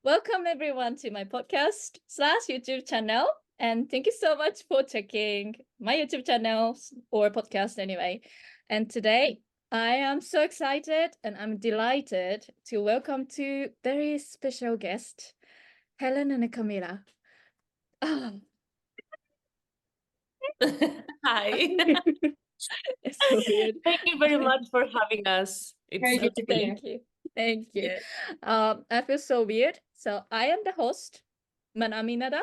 welcome everyone to my podcast / YouTube channel. And thank you so much for checking my YouTube channel or podcast anyway. And today I am so excited and I'm delighted to welcome two very special guests, Helen and Camila. Ah. Hi. It's so weird. Thank you very much for having us. Very good to be here. Thank you. Thank you. Yeah. I feel so weird. So I am the host, Manaminada,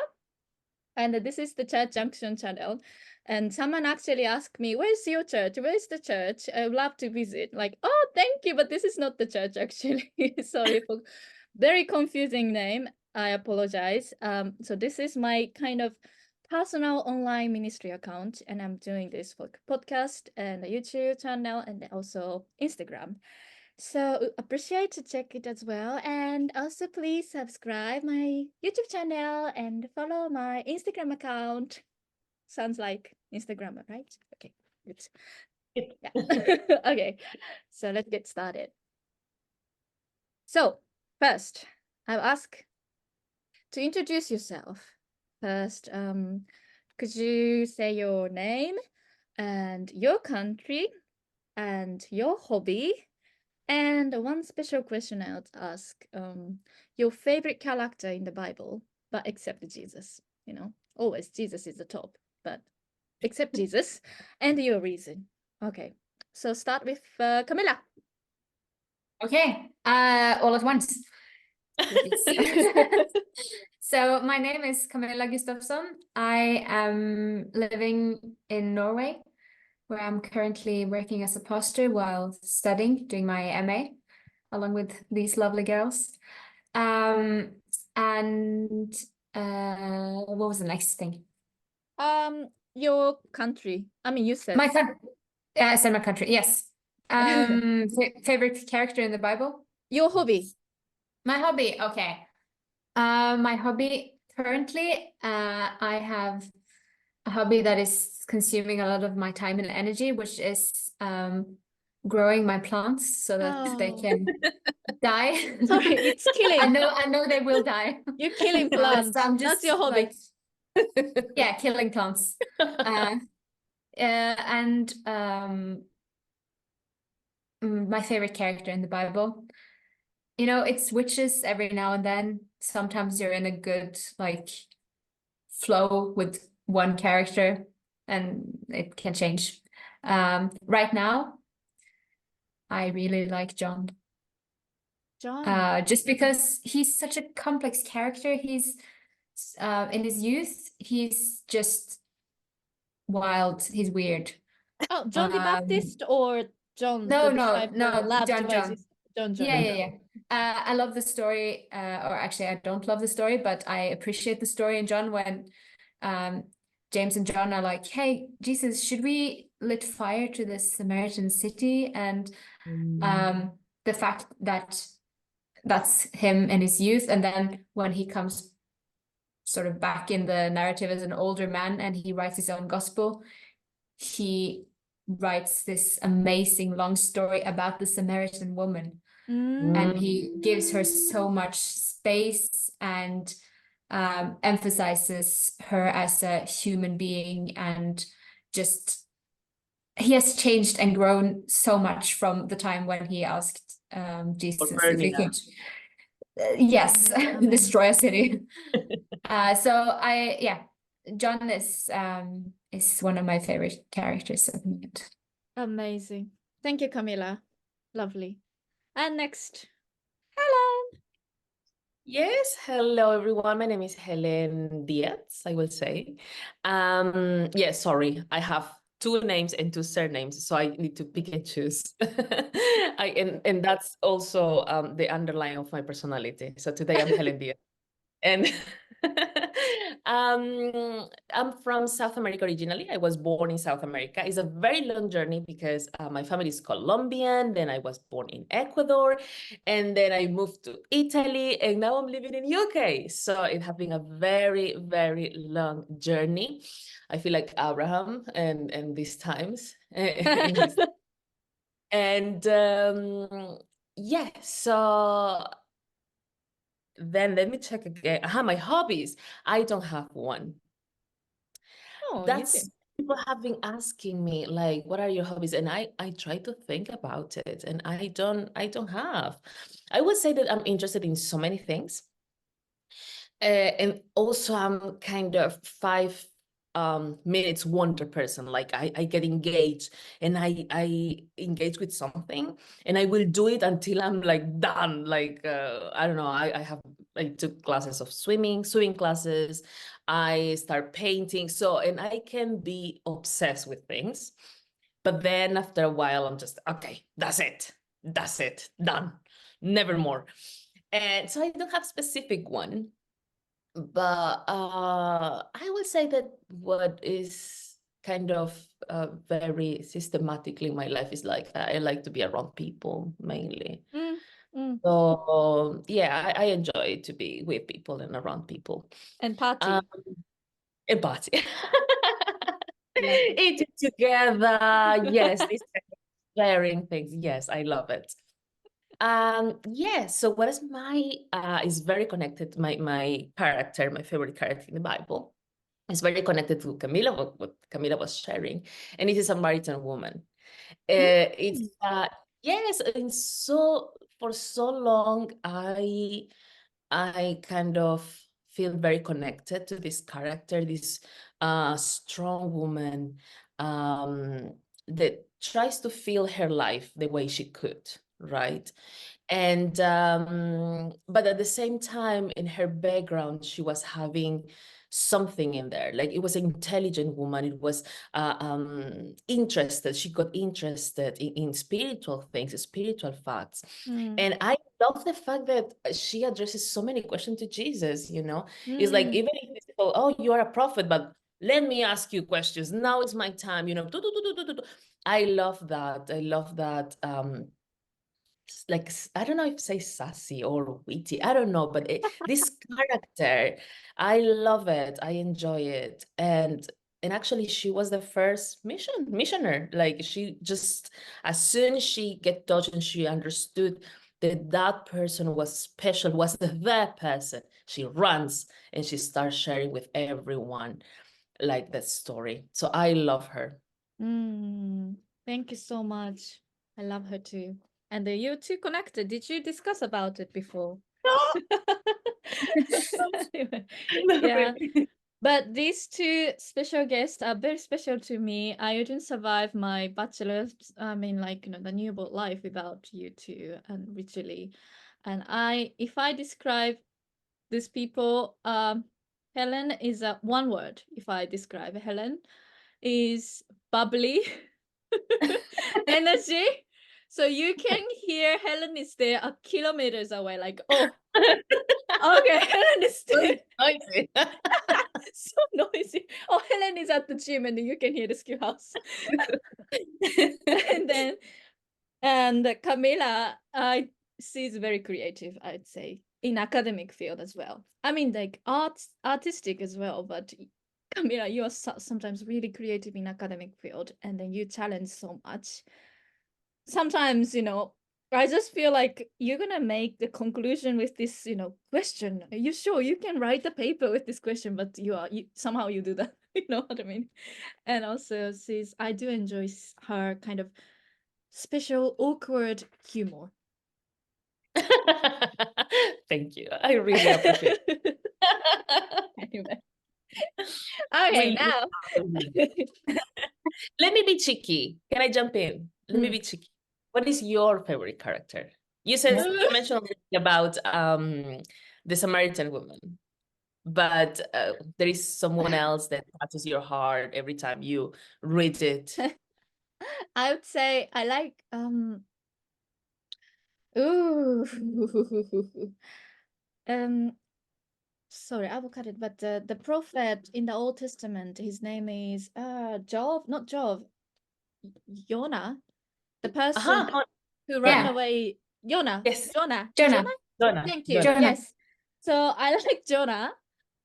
and this is the Church Junction channel. And someone actually asked me, where's your church? Where's the church? I would love to visit. Like, oh, thank you, but this is not the church actually. Sorry for very confusing name. I apologize. So this is my kind of personal online ministry account, and I'm doing this for podcast and a YouTube channel and also Instagram. So appreciate to check it as well. And also please subscribe my YouTube channel and follow my Instagram account. Sounds like Instagram, right? Okay, good. Yeah. Okay, so let's get started. So first, I'll ask to introduce yourself. First, could you say your name and your country and your hobby? And one special question I would ask, your favorite character in the Bible, but except Jesus, always Jesus is the top, but except Jesus, and your reason. Okay, so start with Camilla. Okay, all at once. So my name is Camilla Gustafsson. I am living in Norway, where I'm currently working as a pastor while studying, doing my MA, along with these lovely girls. And what was the next thing? Your country. I mean, you said My country. I said my country. Yes. Favorite character in the Bible? Your hobby. My hobby. Okay. My hobby currently, I have a hobby that is consuming a lot of my time and energy, which is growing my plants so that they can die. Sorry, it's killing. I know they will die. You're killing plants. That's your hobby. Yeah, killing plants. My favorite character in the Bible, it's witches every now and then. Sometimes you're in a good flow with one character and it can change. Right now, I really like John. Just because he's such a complex character. He's in his youth, he's just wild. He's weird. Oh, John the Baptist or John? No, John. Yeah. I love the story, or actually, I don't love the story, but I appreciate the story in John when James and John are like, "Hey, Jesus, should we lit fire to this Samaritan city?" And the fact that that's him in his youth, and then when he comes sort of back in the narrative as an older man and he writes his own gospel, he writes this amazing long story about the Samaritan woman. And he gives her so much space and emphasizes her as a human being, and just he has changed and grown so much from the time when he asked Jesus if he could destroy a city. John is one of my favorite characters at the moment. Amazing. Thank you, Camilla. Lovely. And next, Helen. Yes, hello everyone. My name is Helen Diaz, I will say. Sorry, I have 2 names and 2 surnames, so I need to pick and choose. And that's also the underline of my personality. So today I'm Helen Diaz. And I'm from South America originally. I was born in South America. It's a very long journey because my family is Colombian. Then I was born in Ecuador, and then I moved to Italy, and now I'm living in UK. So it has been a very, very long journey. I feel like Abraham and these times. And so then let me check again. My hobbies. I don't have one. Oh, you That's do. people have been asking me like, what are your hobbies? And I try to think about it, and I don't have. I would say that I'm interested in so many things. And also I'm kind of 5 minutes wonder person. Like I get engaged, and I engage with something, and I will do it until I'm like done. Like I don't know, I took classes of swimming classes. I start painting. So, and I can be obsessed with things, but then after a while I'm just, okay, that's it, done, never more. And so I don't have specific one. But I would say that what is kind of very systematically in my life is like I like to be around people mainly. So yeah, I enjoy to be with people and around people. And party. And party. Love it. Eating together. Yes, these kind of sharing things. Yes, I love it. Yeah, so what is my is very connected, my character, my favorite character in the Bible is very connected to Camila, what Camila was sharing, and it is a Samaritan woman. It's yes, and so for so long I kind of feel very connected to this character, this strong woman that tries to feel her life the way she could, right? And but at the same time, in her background, she was having something in there. Like it was an intelligent woman. It was interested. She got interested in spiritual things, spiritual facts. And I love the fact that she addresses so many questions to Jesus, you know. It's like, even if it's, oh, you are a prophet, but let me ask you questions. Now is my time, you know. I love that. I love that. Like, I don't know if say sassy or witty, I don't know, but this character, I love it. I enjoy it. And actually she was the first missioner. Like she just, as soon as she get touched and she understood that that person was special, was the person, she runs and she starts sharing with everyone like that story. So I love her. Thank you so much. I love her too. And you two connected. Did you discuss about it before? Yeah. But these two special guests are very special to me. I didn't survive my bachelor's, like, the Newbold life without you two, and literally. And if I describe these people, Helen is one word. If I describe Helen, is bubbly, energy. So you can hear Helen is there kilometers away, like, oh, okay, Helen is there. Noisy. So noisy. Oh, Helen is at the gym and you can hear the skill house. and Camila, she's very creative, I'd say, in academic field as well. I mean, like artistic as well, but Camila, you are sometimes really creative in academic field, and then you challenge so much. Sometimes, I just feel like you're gonna make the conclusion with this, question. Are you sure you can write the paper with this question? But somehow you do that. You know what I mean? And also, I do enjoy her kind of special, awkward humor. Thank you. I really appreciate it. Anyway. Okay, now. Let me be cheeky. Can I jump in? Let me be cheeky. What is your favorite character? You said you mentioned about the Samaritan woman, but there is someone else that touches your heart every time you read it. I would say I like ooh sorry, I will cut it, but the prophet in the Old Testament, his name is Job, not Job, Jonah, the person who ran away. Jonah. Yes. Jonah. Jonah. Thank you. Jonah. Yes. So I like Jonah.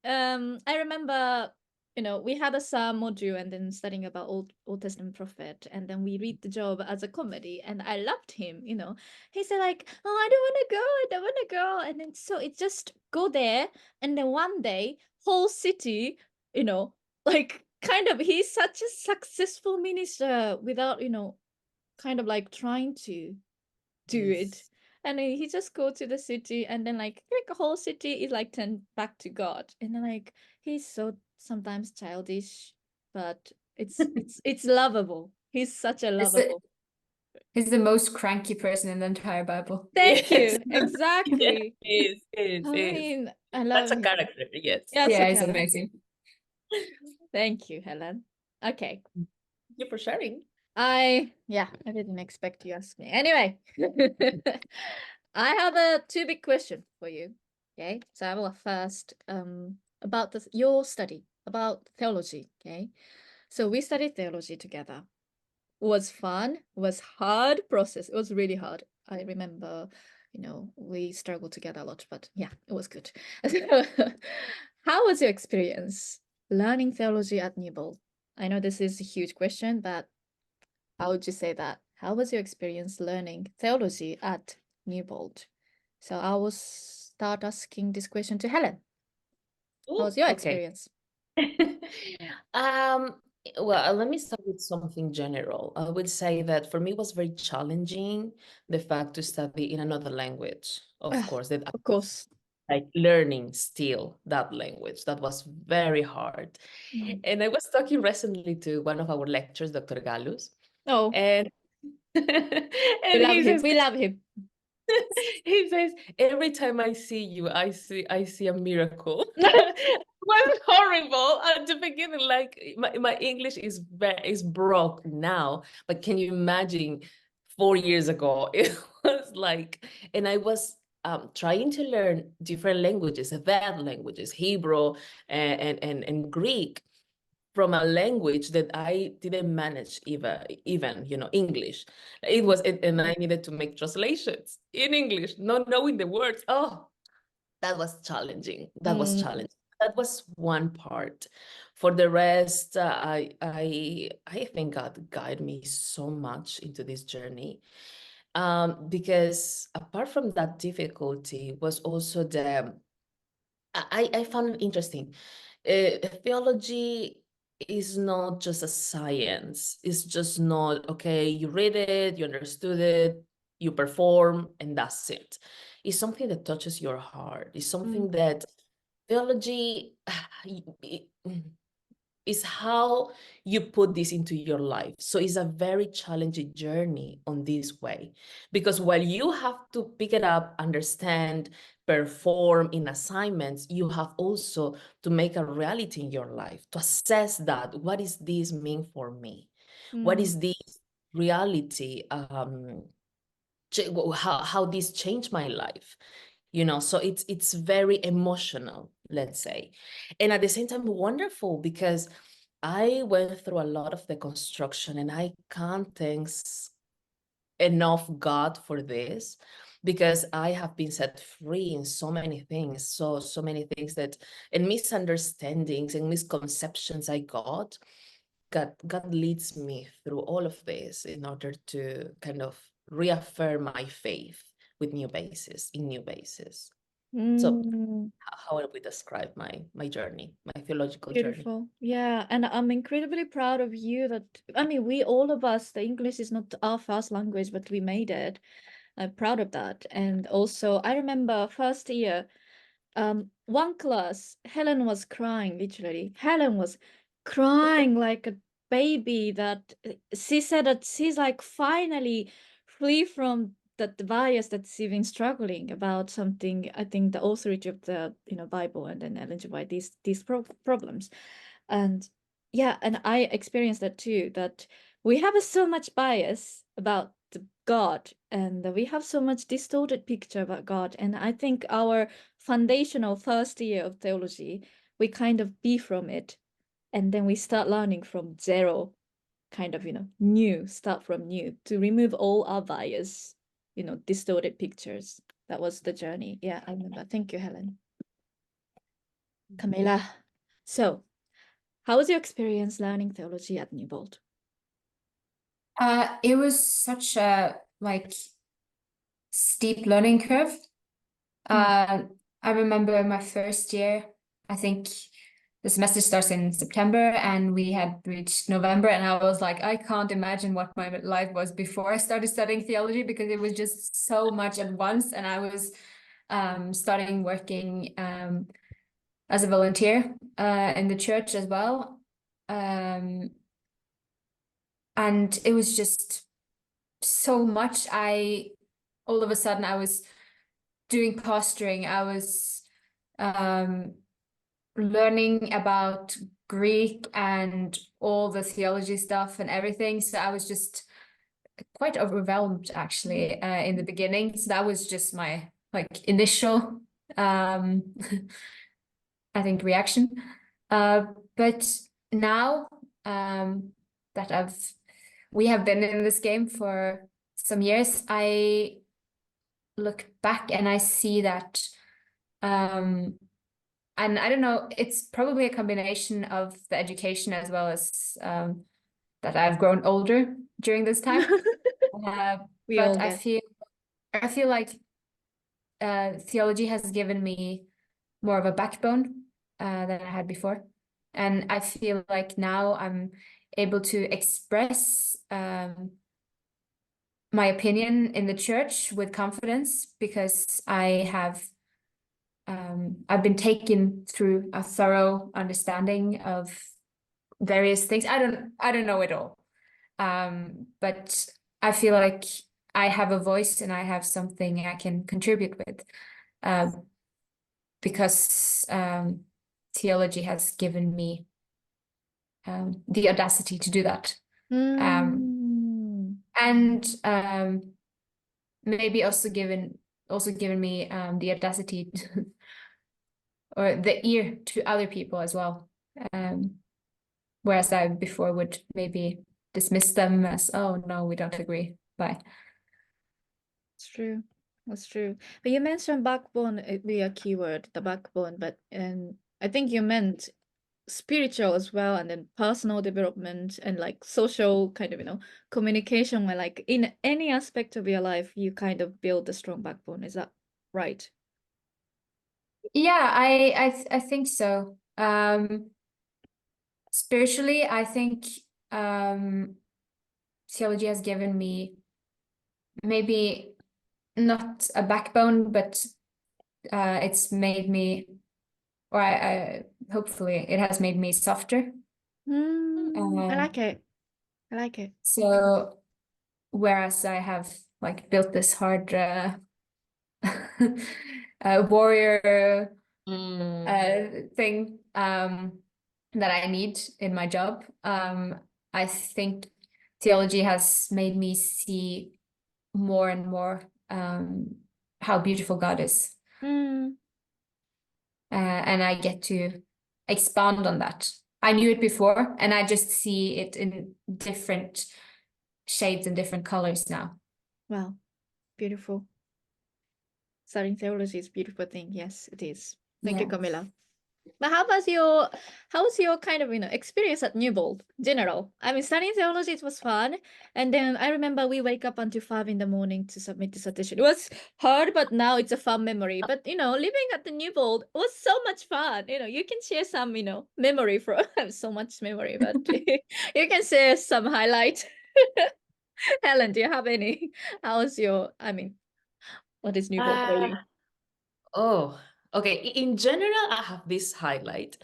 I remember you know, we had a psalm module and then studying about Old Testament prophet, and then we read the Job as a comedy, and I loved him, you know. He said like, oh, I don't want to go, I don't want to go. And then so it just go there, and then one day, whole city, you know, like kind of he's such a successful minister without, you know, kind of like trying to do it. Yes. And then he just go to the city, and then like a whole city is like turned back to God. And then like he's so sometimes childish, but it's lovable. He's such a It's the, lovable. he's the most cranky person in the entire Bible. Thank Yes. you. Exactly. Yes, yes, I yes. mean, I That's love a him. character, yes. Yeah, Yeah, he's Sakana. amazing. Thank you, Helen. Okay. Thank you for sharing. I didn't expect you to ask me. Anyway, I have a two big question for you. Okay, so I will first about your study about theology. Okay, so we studied theology together. It was fun. It was hard process. It was really hard. I remember, you know, we struggled together a lot, but yeah, it was good. How was your experience learning theology at Newbold? I know this is a huge question, but how would you say that? How was your experience learning theology at Newbold? So I will start asking this question to Helen. How was your Okay. experience? Um, well, let me start with something general. I would say that for me it was very challenging the fact to study in another language. Of course, that I Of course. like learning still that language. That was very hard. Mm. And I was talking recently to one of our lecturers, Dr. Gallus, Oh, and we and love he him. says We love him. he says, every time I see you, I see a miracle. It was horrible at the beginning. Like my English is broke now, but can you imagine 4 years ago? It was like, and I was trying to learn different languages, that languages, Hebrew and Greek, from a language that I didn't manage even English. It was, and I needed to make translations in English, not knowing the words. Oh, that was challenging. That was Mm. challenging. That was one part. For the rest, I think God guided me so much into this journey. Because apart from that difficulty was also I found it interesting. Theology is not just a science. It's just not, okay, you read it, you understood it, you perform, and that's it. It's something that touches your heart. It's something that theology is how you put this into your life. So it's a very challenging journey on this way, because while you have to pick it up, understand, perform in assignments, you have also to make a reality in your life, to assess that, what is this mean for me? What is this reality? How this changed my life? So it's very emotional, let's say, and at the same time wonderful, because I went through a lot of the construction, and I can't thank enough God for this, because I have been set free in so many things, so many things that, and misunderstandings and misconceptions I got. God leads me through all of this in order to kind of reaffirm my faith with new bases, in new bases. So how would we describe my journey, my theological journey? Beautiful. Yeah, and I'm incredibly proud of you that, I mean, we all of us, the English is not our first language, but we made it. I'm proud of that. And also, I remember first year, one class, Helen was crying, literally. Helen was crying like a baby, that she said that she's like finally free from that bias that she's been struggling about something. I think the authority of the Bible, and then LNGY, these problems. And yeah, and I experienced that too, that we have so much bias about the God, and we have so much distorted picture about God. And I think our foundational first year of theology, we kind of be from it, and then we start learning from zero, kind of start from new, to remove all our bias, distorted pictures. That was the journey. Yeah, I remember. Thank you, Helen. Camila. So How was your experience learning theology at Newbold? It was such a steep learning curve. I remember my first year, I think the semester starts in September and we had reached November, and I was like, I can't imagine what my life was before I started studying theology, because it was just so much at once. And I was starting working as a volunteer in the church as well. And it was just so much. All of a sudden I was doing pastoring. I was learning about Greek and all the theology stuff and everything. So I was just quite overwhelmed actually in the beginning. So that was just my initial I think reaction. But now that we have been in this game for some years, I look back and I see that and I don't know, it's probably a combination of the education as well as that I've grown older during this time. But I feel like theology has given me more of a backbone than I had before. And I feel like now I'm able to express my opinion in the church with confidence, because I've been taken through a thorough understanding of various things. I don't know it all, but I feel like I have a voice and I have something I can contribute with, because theology has given me the audacity to do that. And maybe also given me the audacity to, or the ear to other people as well. Whereas I before would maybe dismiss them as, oh no, we don't agree. Bye. It's true. That's true. But you mentioned backbone, it'd be a keyword, the backbone, but I think you meant spiritual as well, and then personal development and like social kind of, communication, where like in any aspect of your life, you kind of build a strong backbone. Is that right? Yeah, I think so. Spiritually, I think theology has given me maybe not a backbone, but it's made me, or I hopefully it has made me softer. I like it. I like it. So whereas I have built this hard warrior thing that I need in my job, I think theology has made me see more and more how beautiful God is. And I get to expand on that. I knew it before, and I just see it in different shades and different colors now. Wow, beautiful. Studying theology is a beautiful thing. Yes, it is. Thank you, Camilla. But how's your kind of experience at Newbold general? I mean, studying theology, it was fun, and then I remember we wake up until 5 in the morning to submit dissertation. It was hard, but now it's a fun memory. But living at the Newbold was so much fun. You can share some memory from I have so much memory, but you can share some highlight. Helen, do you have any? What is Newbold for you? Oh, okay. In general, I have this highlight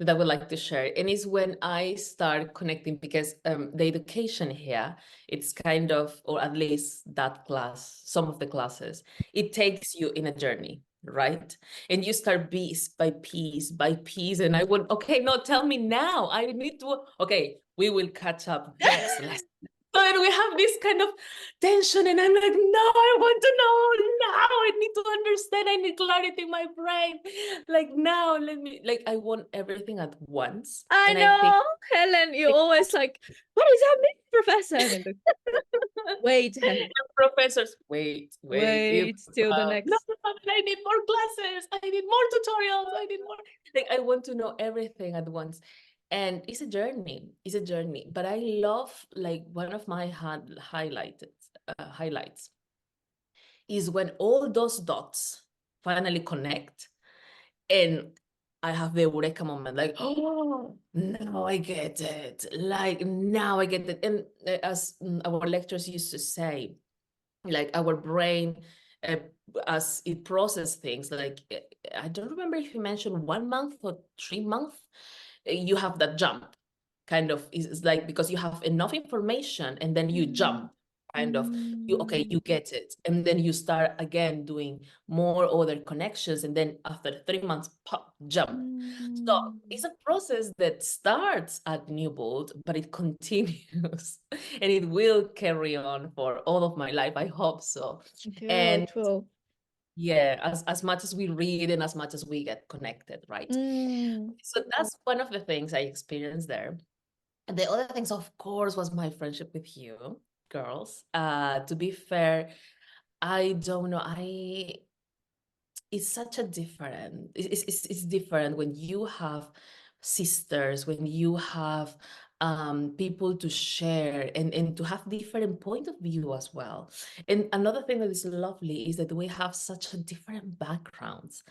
that I would like to share, and it's when I start connecting, because the education here, it's kind of, or at least that class, some of the classes, it takes you in a journey, right? And you start piece by piece by piece, and I would, okay, no, tell me now. I need to, okay, we will catch up next lesson. So then we have this kind of tension, and I'm like, no, I want to know now. I need to understand. I need clarity in my brain. Like now, I want everything at once. I and know, I think, Helen, you always like, what does that mean, Professor? And then wait, Helen. Professors, wait till the next. No, I need more classes. I need more tutorials. I need more. I want to know everything at once. And it's a journey. It's a journey. But I love, like, one of my highlights is when all those dots finally connect, and I have the eureka moment, like, oh, now I get it. Like, now I get it. And as our lecturers used to say, like, our brain, as it processes things, like, I don't remember if you mentioned 1 month or 3 months, you have that jump, kind of, is like, because you have enough information and then you jump, kind of, you get it, and then you start again doing more other connections, and then after 3 months, pop, jump. So it's a process that starts at Newbold, but it continues and it will carry on for all of my life. I hope so. And it will. yeah, as much as we read and as much as we get connected, right? So that's one of the things I experienced there. And the other things, of course, was my friendship with you, girls. To be fair, I don't know. It's such a different, it's different when you have sisters, when you have people to share, and to have different point of view as well. And another thing that is lovely is that we have such a different backgrounds.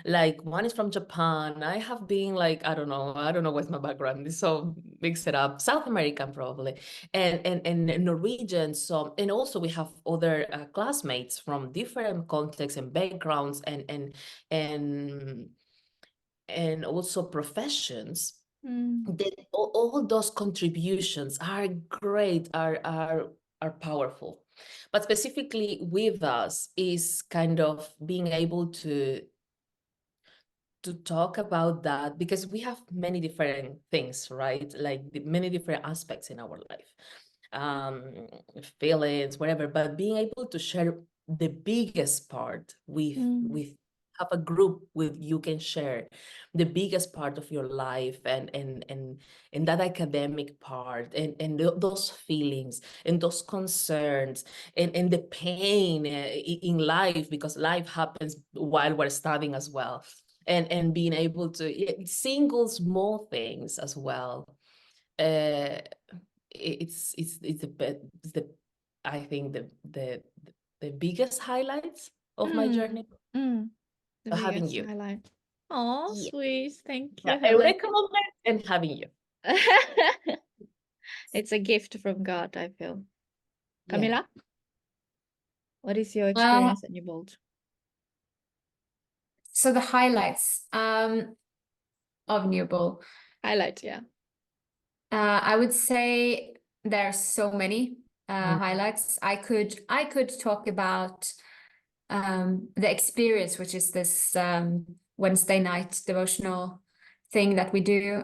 Like, one is from Japan. I have been, like, I don't know what's my background, so mix it up. South American probably, and Norwegian. So, and also we have other classmates from different contexts and backgrounds, and also professions. That all those contributions are great, are powerful. But specifically with us is kind of being able to talk about that, because we have many different things, right? Like, many different aspects in our life, feelings, whatever, but being able to share the biggest part with have a group with you can share the biggest part of your life, and that academic part, and those feelings and those concerns, and the pain in life, because life happens while we're studying as well, and being able to single small things as well. It's the I think the biggest highlights of my journey. The Having biggest you. highlight. Oh, Yeah. sweet. Thank you, Yeah, Helen. eureka moment and having you. It's a gift from God, I feel. Yeah. Camila, what is your experience at Newbold? So the highlights of Newbold. Highlight, yeah. I would say there are so many highlights. I could talk about the experience, which is this Wednesday night devotional thing that we do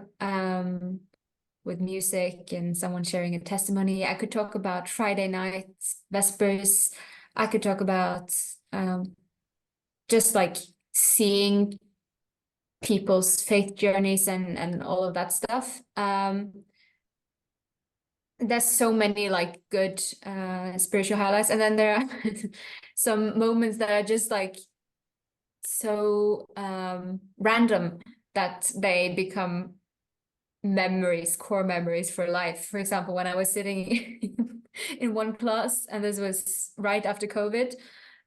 with music and someone sharing a testimony. I could talk about Friday nights, Vespers. I could talk about just like seeing people's faith journeys and all of that stuff. There's so many like good spiritual highlights, and then there are some moments that are just like so random that they become memories, core memories for life. For example, when I was sitting in one class, and this was right after COVID,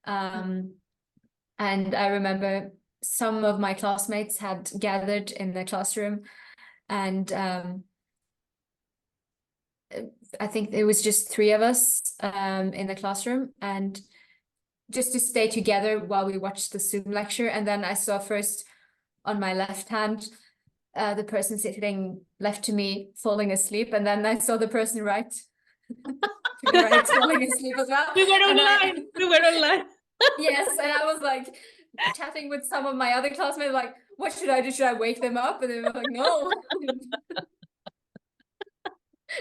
and I remember some of my classmates had gathered in the classroom, and I think it was just 3 of us in the classroom, and just to stay together while we watched the Zoom lecture. And then I saw first on my left hand the person sitting left to me falling asleep, and then I saw the person right to the right falling asleep as well. We were online. We were online. Yes, and I was like chatting with some of my other classmates, like, what should I do? Should I wake them up? And they were like, no.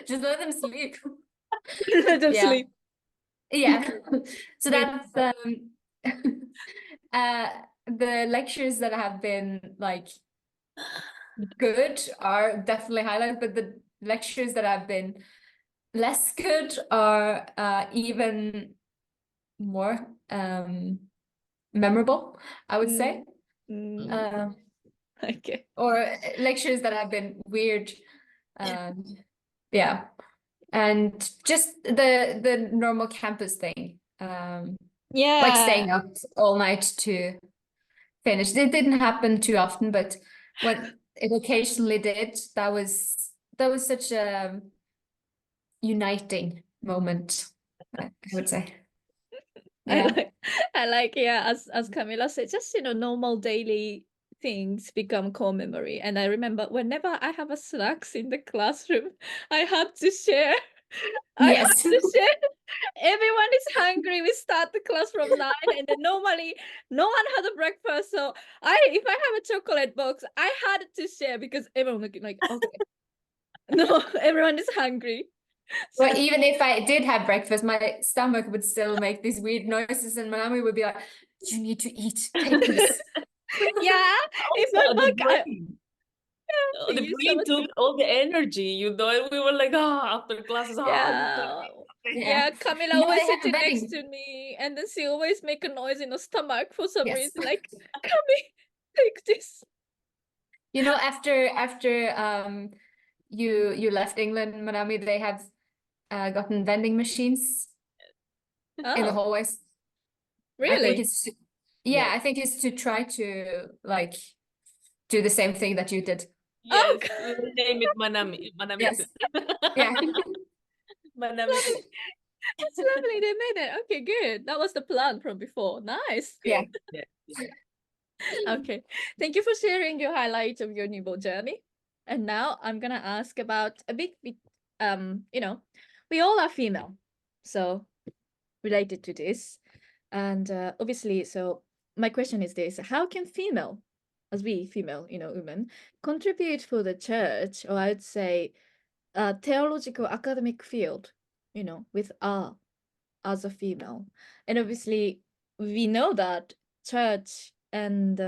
Just let them sleep. Let them sleep. Yeah. So that's the lectures that have been like good are definitely highlighted, but the lectures that have been less good are even more memorable, I would say. Okay. or lectures that have been weird. Yeah. And just the normal campus thing. Like Yeah. staying up all night to finish. It didn't happen too often, but when it occasionally did, that was such a uniting moment, I would say. Yeah. Yeah, as Camila said, just normal daily things become core memory. And I remember whenever I have a snacks in the classroom, I have to share. I have Yes. to share. Everyone is hungry. We start the class from 9, and then normally no one had a breakfast. So if I have a chocolate box, I had to share because everyone looking like, okay, no, everyone is hungry. So Well, even if I did have breakfast, my stomach would still make these weird noises, and Manami would be like, "You need to eat. Take this." yeah, if Also, not the like brain. thank The you so brain much. took all the energy, and we were like, after classes, Yeah. Yeah, Camila You know, always they have sitting next vending. to me, and then she always make a noise in her stomach for some Yes. reason, like, Cami, take this. You know, after you left England, Manami, they have gotten vending machines in the Oh, hallways. I think really? it's Yes. I think it's to try to like do the same thing that you did. Oh, Yes, we will name it Manami. Yes. Yeah. Manami. that's lovely. They made it. Okay, good. That was the plan from before. Nice. Yeah. Yes, yes. Okay. Thank you for sharing your highlights of your Newbold journey. And now I'm gonna ask about a bit, we all are female. So related to this. And obviously, so my question is this: how can female, as we female, women, contribute for the church, or I would say, theological academic field, with as a female? And obviously, we know that church and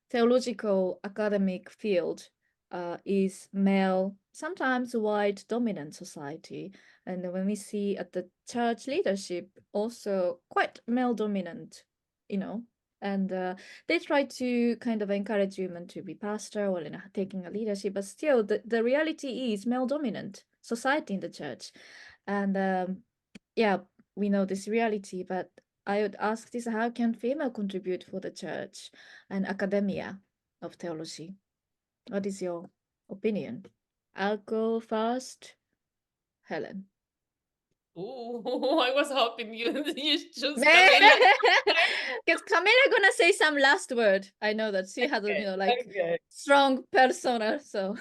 theological academic field is male, sometimes white dominant society. And when we see at the church leadership, also quite male dominant, and they try to kind of encourage women to be pastor or taking a leadership, but still the reality is male dominant society in the church. And yeah, we know this reality, but I would ask this: how can female contribute for the church and academia of theology? What is your opinion? I'll go first, Helen. Ooh, I was hoping you choose Camila. Because Camila gonna say some last word. I know that she has a Okay. strong persona. So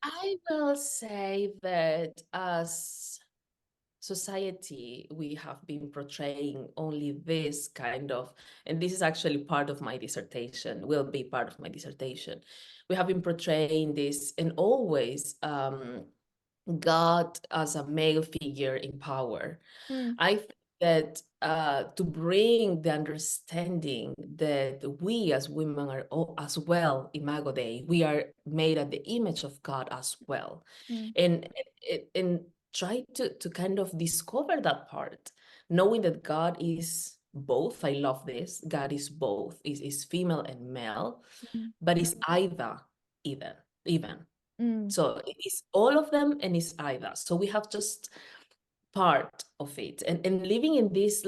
I will say that as society, we have been portraying only this kind of, and this is actually part of my dissertation, will be part of my dissertation. We have been portraying this and always God as a male figure in power. I think that to bring the understanding that we as women are as well, Imago Dei, we are made at the image of God as well. And try to kind of discover that part, knowing that God is both. I love this. God is both, is female and male, but is either, even. So it is all of them and it's either. So we have just part of it, and living in this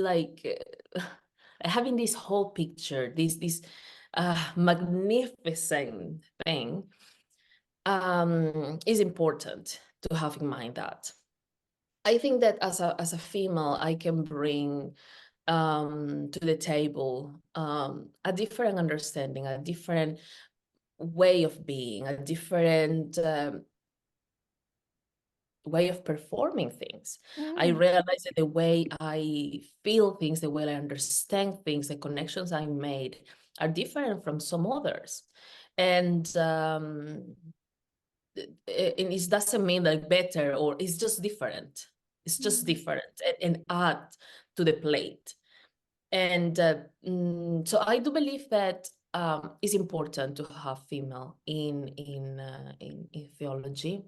having this whole picture, this magnificent thing, is important to have in mind. That I think that as a female, I can bring to the table a different understanding, a different way of being, a different way of performing things. I realize that the way I feel things, the way I understand things, the connections I made are different from some others. And it doesn't mean like better, or it's just different. It's just different, and add to the plate. And so I do believe that it's important to have female in theology,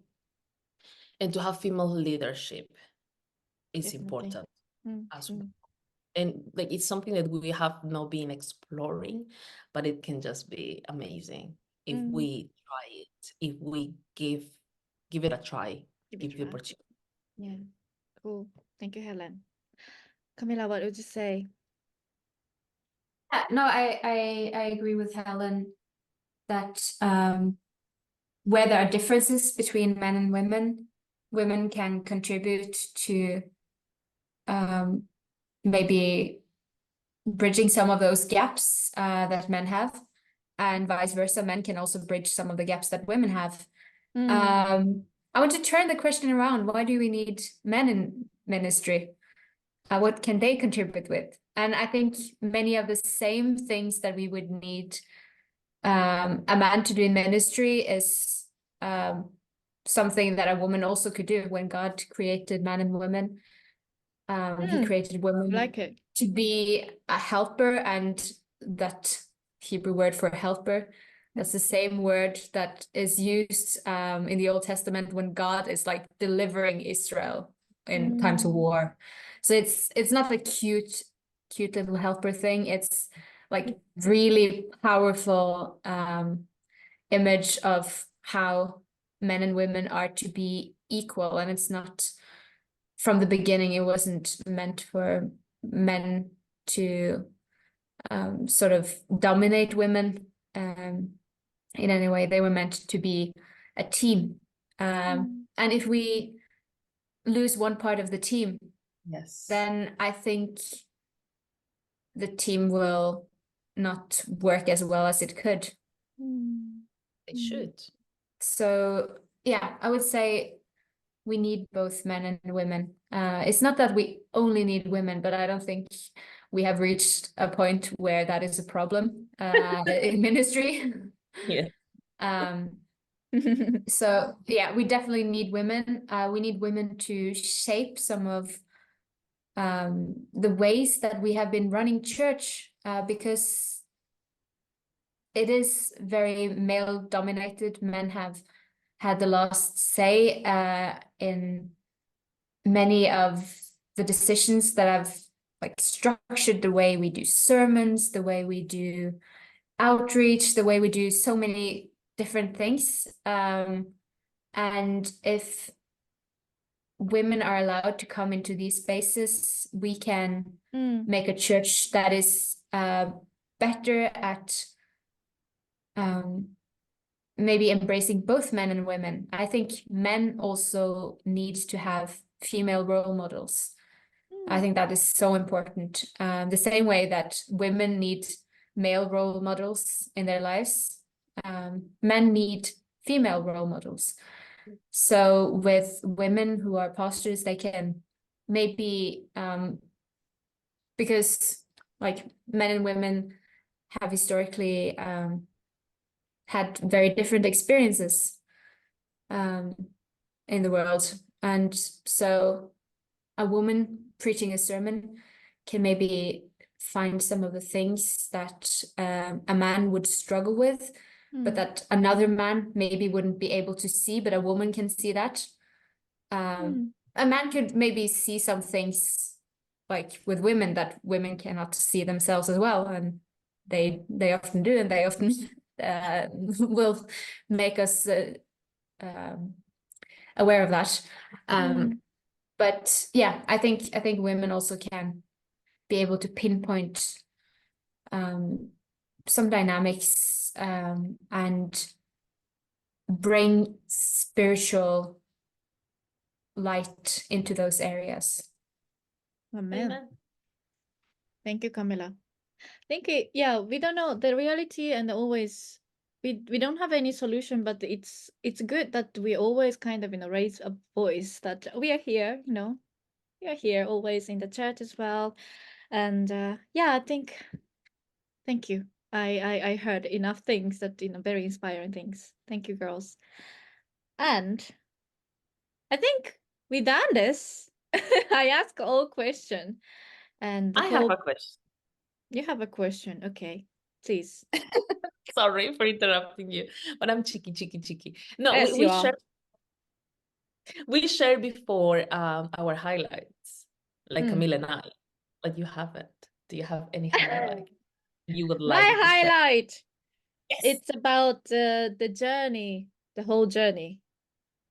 and to have female leadership is definitely. important as well. And like it's something that we have not been exploring, but it can just be amazing if we try it, if we give it a try, give the opportunity. Yeah, cool. Thank you, Helen. Camila, what would you say? Yeah, no, I agree with Helen that where there are differences between men and women, women can contribute to maybe bridging some of those gaps that men have, and vice versa. Men can also bridge some of the gaps that women have. I want to turn the question around. Why do we need men in ministry? What can they contribute with? And I think many of the same things that we would need a man to do in ministry is something that a woman also could do. When God created man and women, he created women Like it. to be a helper, and that Hebrew word for helper, that's the same word that is used in the Old Testament when God is like delivering Israel in times of war. So it's not a cute little helper thing. It's like really powerful image of how men and women are to be equal, and it's not, from the beginning, it wasn't meant for men to sort of dominate women in any way. They were meant to be a team. And if we lose one part of the team, Yes, then I think the team will not work as well as it could. it should. So yeah, I would say we need both men and women. It's not that we only need women, but I don't think we have reached a point where that is a problem in ministry. Yeah. So yeah, we definitely need women. We need women to shape some of the ways that we have been running church, because it is very male dominated. Men have had the last say in many of the decisions that have like structured the way we do sermons, the way we do outreach, the way we do so many different things. And if women are allowed to come into these spaces, we can make a church that is better at maybe embracing both men and women. I think men also need to have female role models. I think that is so important. The same way that women need male role models in their lives, men need female role models. So with women who are pastors, they can maybe, because like men and women have historically had very different experiences in the world. And so a woman preaching a sermon can maybe find some of the things that a man would struggle with, but that another man maybe wouldn't be able to see, but a woman can see that. A man could maybe see some things like with women that women cannot see themselves as well, and they often do, and they often will make us aware of that. But yeah, I think women also can be able to pinpoint some dynamics and bring spiritual light into those areas. Amen. Thank you, Camila. Thank you. Yeah, we don't know the reality, and always we don't have any solution, but it's good that we always kind of raise a voice that we are here, we are here always in the church as well. And yeah, I think thank you. I heard enough things that very inspiring things. Thank you, girls. And I think we done this. I ask all question. And I have a question. You have a question. Okay, please. Sorry for interrupting you, but I'm cheeky. No, Yes, you are. we shared before our highlights, like Camila and I. like you haven't? Do you have any highlight you would My like to share? highlight. Yes. It's about the journey, the whole journey.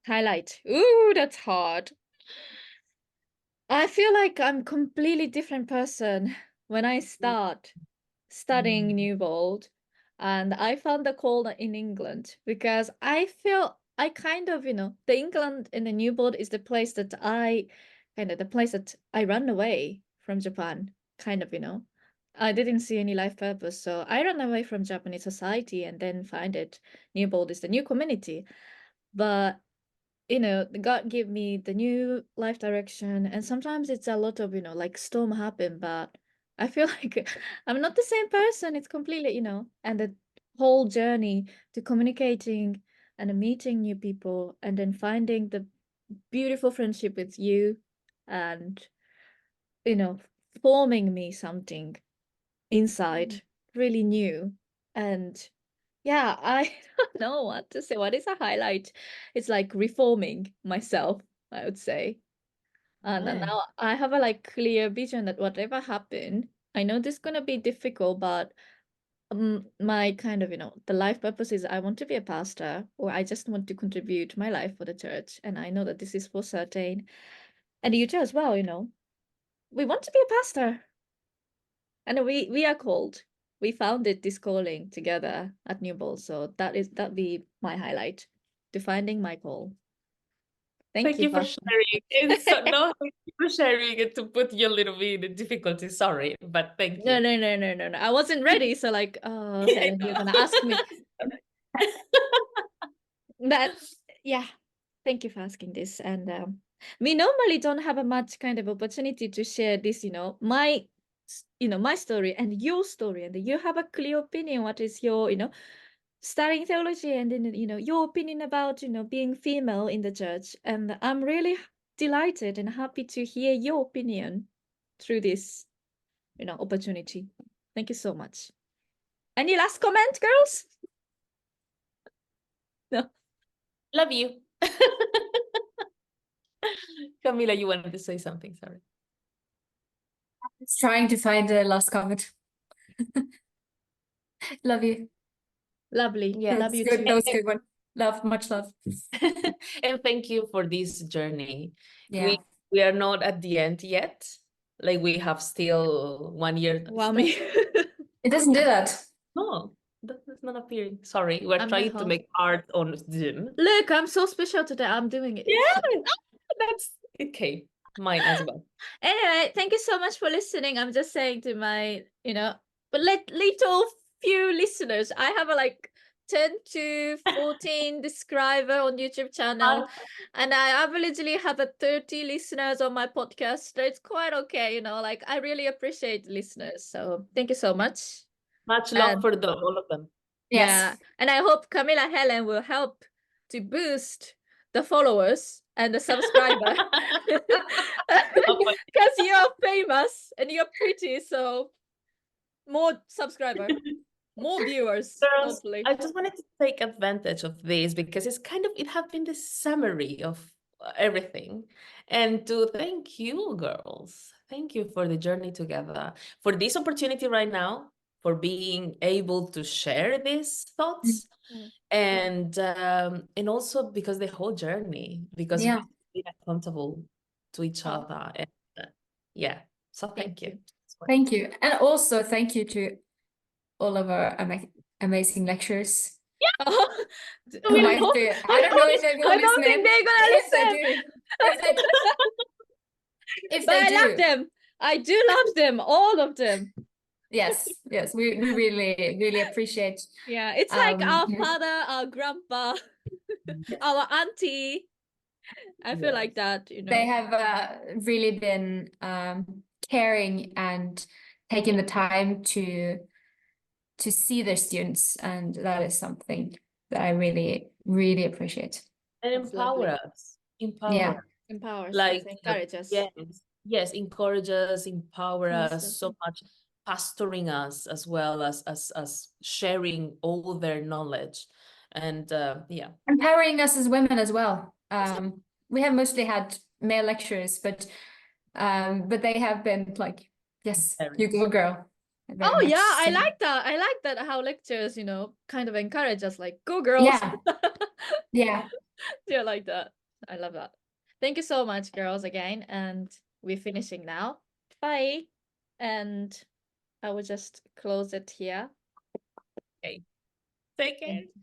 Highlight. Ooh, that's hard. I feel like I'm completely different person when I start studying Newbold, and I found the call in England because I feel I kind of, the England in the Newbold is the place that I ran away from Japan, kind of. I didn't see any life purpose, so I ran away from Japanese society and then find it. Newbold is the new community, but God gave me the new life direction, and sometimes it's a lot of, like storm happen, but I feel like I'm not the same person. It's completely, and the whole journey to communicating and meeting new people and then finding the beautiful friendship with you and, forming me something inside really new. And yeah, I don't know what to say. What is a highlight? It's like reforming myself, I would say. And Nice. now I have a clear vision that whatever happened, I know this is gonna be difficult, but my kind of, the life purpose is I want to be a pastor, or I just want to contribute my life for the church. And I know that this is for certain. And you too as well, we want to be a pastor. And we are called. We founded this calling together at Newbold, so that be my highlight, to finding my call. Thank you for sharing. It's no, thank you for sharing it, to put you a little bit in difficulty. Sorry, but thank you. No. I wasn't ready, so oh, Helen, you're gonna ask me. Yeah. Thank you for asking this. And we normally don't have a much kind of opportunity to share this, my story and your story, and you have a clear opinion. What is your, studying theology, and then, your opinion about, being female in the church. And I'm really delighted and happy to hear your opinion through this, opportunity. Thank you so much. Any last comment, girls? No. Love you. Camila, you wanted to say something, sorry. I was trying to find the last comment. Love you. Lovely. Yeah, Love you good. too. That was a good one. Love, much love. And thank you for this journey. Yeah. We are not at the end yet. Like, we have still 1 year. Wow, Stop. me. It doesn't do that. No, that's not appearing. Sorry, we're I'm trying the to make art on Zoom. Look, I'm so special today. I'm doing it. Yeah, that's okay. Mine as well. Anyway, thank you so much for listening. I'm just saying to my, but little few listeners. I have a 10 to 14 subscriber on YouTube channel, and I averagely have a 30 listeners on my podcast. So it's quite okay, I really appreciate listeners. So thank you so much. Much love for all of them. Yes. Yeah, and I hope CAMILA HELLEN will help to boost the followers and the subscriber, because you're famous and you're pretty, so more subscriber, more viewers. Girls, Hopefully. I just wanted to take advantage of this because it's it has been the summary of everything. And to thank you, girls. Thank you for the journey together, for this opportunity right now, for being able to share these thoughts. And also because the whole journey, because Yeah. we've been accountable to each other. And yeah, so thank you. Thank you. And also thank you to all of our amazing lecturers. Oh, Who might be, I don't know if they will I listen don't think in. they're gonna If they listen. do. If they do. If But they I do. love them. I do love them, all of them. Yes, we really appreciate. Yeah, it's like our yeah. father, our grandpa, our auntie. I feel like that, They have really been caring and taking the time to see their students, and that is something that I really appreciate. And That's empower lovely. us. Empower. Yeah. Empowers, Like, encourage us. yes, encourage us, empower Most us so much, pastoring us as well as sharing all their knowledge. And yeah. Empowering us as women as well. We have mostly had male lecturers, but they have been Yes, Very you go, girl. Very Oh much yeah, I so. like that. I like that how lectures, kind of encourage us like, go girls. Yeah, yeah. Yeah, like that. I love that. Thank you so much, girls, again. And we're finishing now. Bye. And I will just close it here. Okay. Take care. Thank you.